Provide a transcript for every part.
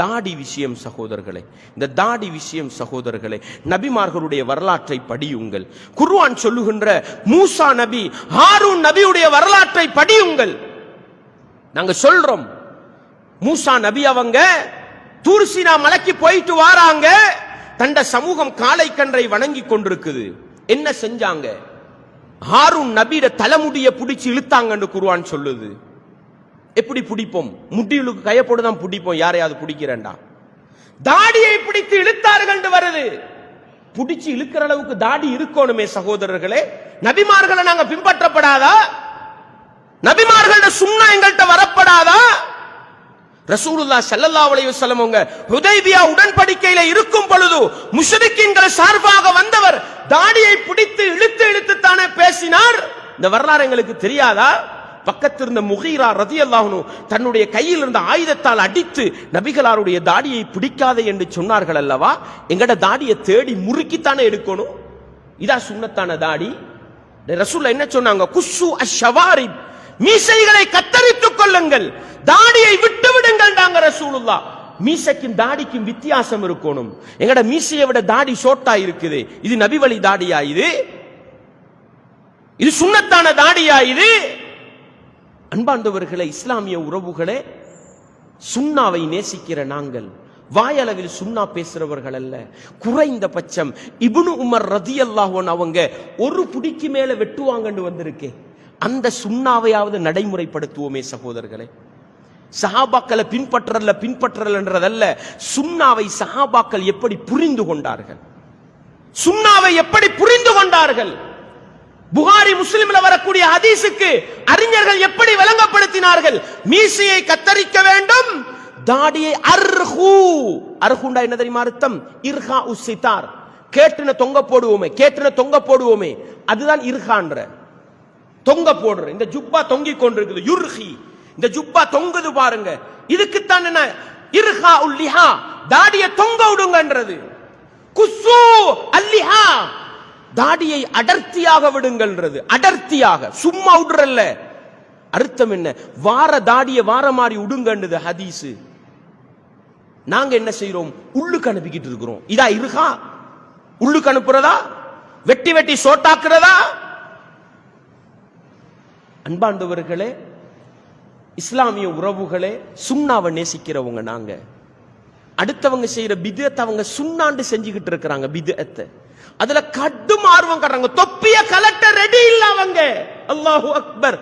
தாடி விஷயம் சகோதரர்களே, இந்த தாடி விஷயம் சகோதரர்களே, நபிமார்களுடைய வரலாற்றை படியுங்கள். குர்ஆன் சொல்லுகின்ற மூசா நபி, ஹாரூன் நபியுடைய வரலாற்றை படியுங்கள். நாங்க சொல்றோம், மூசா நபி அவங்க தூர்சினா மலைக்கு போயிட்டு வாராங்க. தண்ட சமூகம் காளை கன்றை வணங்கி கொண்டிருக்குது. என்ன செஞ்சாங்க? ஹாரூன் நபியோட தலைமுடியை பிடிச்சு இழுத்தாங்கன்னு குர்ஆன் சொல்லுது. எப்படி பிடிப்போம்? முட்டிகளுக்கு கையப்போடு தான் பிடிப்போம். யாரையாவது பிடிக்கிறேன்டா, தாடியை பிடித்து இழுத்தார்கள் வருது. பிடிச்சு இழுக்கிற அளவுக்கு தாடி இருக்கணுமே சகோதரர்களே. நபிமார்களை நாங்க பின்பற்றப்படாதா? நபிமார்களோட சுன்னா எங்கள்கிட்ட வரப்படாதா? ரசூலுல்லாஹ் ஸல்லல்லாஹு அலைஹி வஸல்லம் அவங்க ஹுதைபியா உடன்படிக்கையில இருக்கும் பொழுது முஷ்ரிக்கீன்கள் சார்பாக வந்தவர் தாடியை பிடித்து இழுத்து தானே பேசினார். இந்த வரலாறு எங்களுக்கு தெரியாதா? பக்கத்தில் இருந்த முகீரா ரலியல்லாஹு அன்ஹு தன்னுடைய கையில் இருந்த ஆயுதத்தால் அடித்து நபிகளாருடைய தாடியை பிடிக்காதே என்று சொன்னார்கள் அல்லவா? எங்கட தாடியை தேடி முறுக்கித்தானே எடுக்கணும். இதா சுன்னத்தான தாடி? ரசூலுல்லாஹ் என்ன சொன்னாங்க? குஸ்ஸு அஷ்ஷவாரிப், மீசைகளை கத்தரித்துக் கொள்ளுங்கள், தாடியை விட்டு விடுங்கள். நாங்க ரசூலுல்லாஹ் மீசைக்கும் தாடிக்கும் வித்தியாசம் இருக்கணும். எங்கட மீசையை விட தாடி ஷோர்ட்டா இருக்குது. இது நபி வழி தாடியா? இது சுன்னத்தான தாடியா? இது அன்பார்ந்தவர்களே, இஸ்லாமிய உறவுகளே, சுன்னாவை நேசிக்கிற நாங்கள் வாயளவில் சுன்னா பேசுறவர்கள் அல்ல. குறைந்தபட்சம் இப்னு உமர் ரலியல்லாஹு அன்ஹு அவங்க ஒரு புடிக்கு மேல வெட்டுவாங்கன்னு வந்திருக்கே, அந்த சுன்னாவையாவது நடைமுறைப்படுத்துவோமே சகோதரர்களே. சஹாபாக்களை பின்பற்றலன்றதல்ல, சுன்னாவை சஹாபாக்கள் எப்படி புரிந்து கொண்டார்கள், சுன்னாவை எப்படி புரிந்து கொண்டார்கள். புகாரி முஸ்லிம்ல வரக்கூடிய ஹதீஸுக்கு அறிஞர்கள் எப்படி விளங்கப்படுத்தினார்கள்? மீசையை கத்தரிக்க வேண்டும், தாடியை அர்ஹுண்டா என்ன தெரியுமா அர்த்தம்? இர்ஹா உஸ்ஸிதார், கேட்டுன தொங்க போடுவோமே அதுதான் இர்ஹான்ற. தொங்க போடுற இந்த ஜுப்பா தொங்கி கொண்டிருக்குது, யுர்ஹி, இந்த ஜுப்பா தொங்குது பாருங்க, இதுக்குத்தான் என்ன இர்ஹா உல்லிஹா, தாடியை தொங்க விடுங்கன்றது. குஸ்ஸு அல்லிஹா, தாடியை அடர்த்தியாக விடுங்கள்ன்றது. அடர்த்தியாக, சும்மா விடுறல்ல. அர்த்தம் என்ன? வார தாடியை வார மாதிரி விடுங்கன்றது ஹதீஸ். நாங்க என்ன செய்யறோம்? உள்ளுக்கு அனுப்பிக்கிட்டு இருக்கிறோம். இதா இருக்கா? உள்ளுக்கு அனுப்புறதா? வெட்டி சோட்டாக்குறதா? அன்பாண்டவர்களே, இஸ்லாமிய உறவுகளே, சுன்னாவை நேசிக்கிறவங்க நாங்க. அடுத்தவங்க செய்யற பித்அத் அவங்க சுன்னாண்டு செஞ்சுக்கிட்டு இருக்கிறாங்க. பித்அத் அதுல கடும் ஆர்வம் காட்டுறாங்க. தொப்பிய கலட்ட ரெடி இல்ல அவங்க. அல்லாஹு அக்பர்,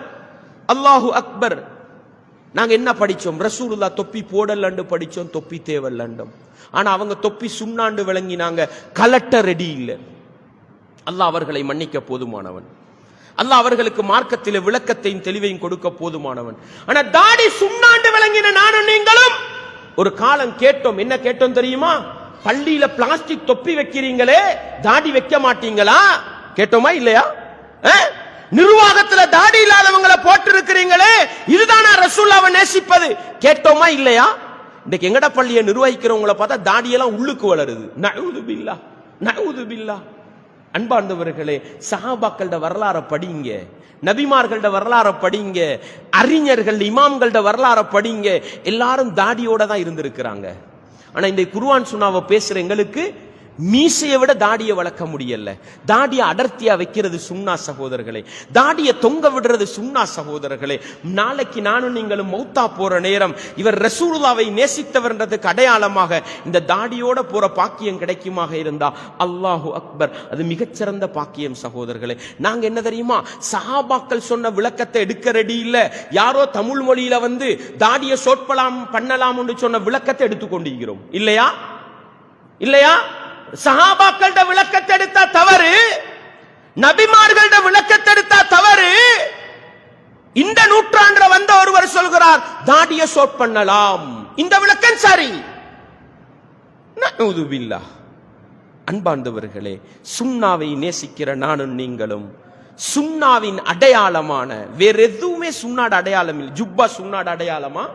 அல்லாஹு அக்பர். நாங்க என்ன படிச்சோம்? ரசூலுல்லாஹ் தொப்பி போடலன்னு படிச்சோம், தொப்பி தேவல்லண்டோம். ஆனா அவங்க தொப்பி சுண்ணாண்டு விளங்கினாங்க, கலட்ட ரெடி இல்ல. அல்லாஹ் அவர்களை மன்னிக்க போதுமானவன். அல்லாஹ் அவர்களுக்கு மார்க்கத்திலே விளக்கத்தையும் தெளிவையும் கொடுக்க போதுமானவன். ஆனா தாடி சுண்ணாண்டு விளங்கின நானும் நீங்களும் ஒரு காலம் கேட்டோம். என்ன கேட்டோம் தெரியுமா? பள்ளியில பிளாஸ்டிக் தொப்பி வைக்கிறீங்களே, தாடி வைக்க மாட்டீங்களா? கேட்டோமா இல்லையா? நிர்வாகத்துல தாடி இல்லாதவங்களை போட்டு இருக்கிறீங்களே, இதுதானா ரசூலுல்லாஹ்வை நேசிப்பது? கேட்டோமா இல்லையா? இன்னைக்கு எங்கட பள்ளியை நிர்வகிக்கிறவங்களை பார்த்தா தாடியெல்லாம் உள்ளுக்கு வளருது. நஊது பில்லாஹ், நஊது பில்லாஹ். அன்பார்ந்தவர்களே, சஹாபாக்களோட வரலாறை படிங்க, நபிமார்களோட வரலாறை படிங்க, அறிஞர்கள் இமாம்களோட வரலாறை படிங்க. எல்லாரும் தாடியோட தான் இருந்திருக்கிறாங்க. ஆனா இந்த குர்ஆன் சுன்னாவை பேசுற எங்களுக்கு மீசையை விட தாடியை வளர்க்க முடியல. தாடியை அடர்த்தியா வைக்கிறது சுன்னா சகோதரர்களே, தாடியை தொங்க விடுறது சுன்னா சகோதரர்களே. நாளைக்கு நானும் நீங்களும் மௌத்தா போற நேரம் இவர் ரசூலுல்லாஹ்வை நேசித்தவர்ன்றதுக்கு அடையாளமாக இந்த தாடியோட போற பாக்கியம் கிடைக்குமாக இருந்தா அல்லாஹு அக்பர், அது மிகச்சிறந்த பாக்கியம் சகோதரர்களே. நாங்க என்ன தெரியுமா? சஹாபாக்கள் சொன்ன விளக்கத்தை எடுக்க ரெடி இல்ல. யாரோ தமிழ் மொழியில வந்து தாடியை பண்ணலாம் சொன்ன விளக்கத்தை எடுத்துக்கொண்டிருக்கிறோம். இல்லையா? இல்லையா? சஹாபாக்களோட விளக்கத்தை எடுத்தா தவறு, நபிமார்களோட விளக்கத்தை எடுத்தா தவறு. இந்த நூற்றாண்டுல வந்த ஒருவர் சொல்கிறார் தாடியை ஷோட் பண்ணலாம், இந்த விளக்கம் சரி. நஊது பில்லாஹ். அன்பார்ந்தவர்களே, சுன்னாவை நேசிக்கிற நானும் நீங்களும் சுன்னாவின் அடையாளமான வேற எதுவுமே சுன்னாட அடையாளம் இல்லை. ஜுப்பா சுன்னாட அடையாளமா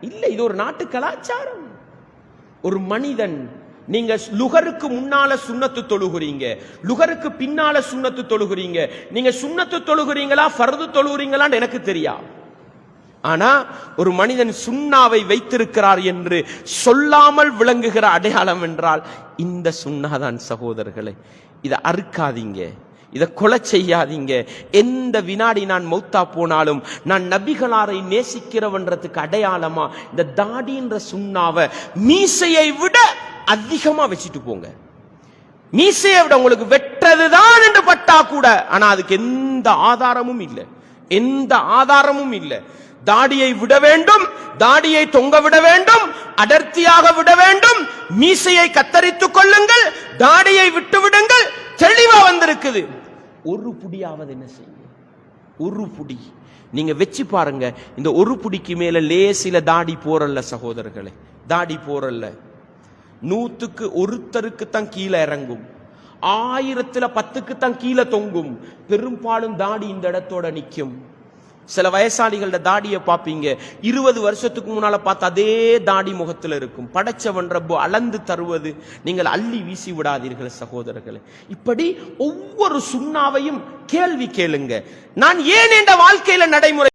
இல்ல. இது ஒரு நாட்டு கலாச்சாரம். ஒரு மனிதன், நீங்க லுகருக்கு முன்னால சுன்னத்து தொழுகிறீங்க, லுகருக்கு பின்னால சுன்னத்து தொழுகிறீங்க. நீங்க சுன்னத்து தொழுகிறீங்களா ஃபர்து தொழுகிறீங்களான்னு எனக்கு தெரியா. ஆனா ஒரு மனிதன் சுண்ணாவை வைத்திருக்கிறார் என்று சொல்லாமல் விளங்குகிற அடையாளம் என்றால் இந்த சுண்ணாதான் சகோதரர்களே. இதை அறுக்காதீங்க, இதை கொலை செய்யாதீங்க. எந்த வினாடி நான் மௌத்தா போனாலும் நான் நபிகளாரை நேசிக்கிறவன்றதுக்கு அடையாளமா இந்த தாடின்ற சுண்ணாவை மீசையை விட அதிகமா வச்சுட்டு போங்க. மீசையை விட உங்களுக்கு வெற்றதுதான் என்று பட்டா கூட, ஆனா அதுக்கு எந்த ஆதாரமும் இல்லை, எந்த ஆதாரமும் இல்லை. தாடியை விட வேண்டும், தாடியை தொங்க விட வேண்டும், அடர்த்தியாக விட வேண்டும், மீசையை கத்தரித்துக் கொள்ளுங்கள், தாடியை விட்டு விடுங்கள், தெளிவா வந்திருக்குது. ஒரு புடியாவது என்ன செய்யுங்க, ஒரு புடி நீங்க வச்சு பாருங்க. இந்த ஒரு புடிக்கு மேல லேசில தாடி போறல்ல சகோதரர்களே, தாடி போறல்ல. 100க்கு ஒருத்தருக்கு தான் கீழே இறங்கும், 1000ல் 10க்கு தான் கீழே தொங்கும். பெரும்பாலும் தாடி இந்த இடத்தோட நிற்கும். சில வயசாளிகளோட தாடியை பார்ப்பீங்க, 20 வருஷத்துக்கு முன்னால பார்த்து அதே தாடி முகத்தில் இருக்கும். படைச்சவன் ரப்பு அளந்து தருவது, நீங்கள் அள்ளி வீசி விடாதீர்கள் சகோதரர்களே. இப்படி ஒவ்வொரு சுண்ணாவையும் கேள்வி கேளுங்க. நான் ஏன் என்ற வாழ்க்கையில நடைமுறை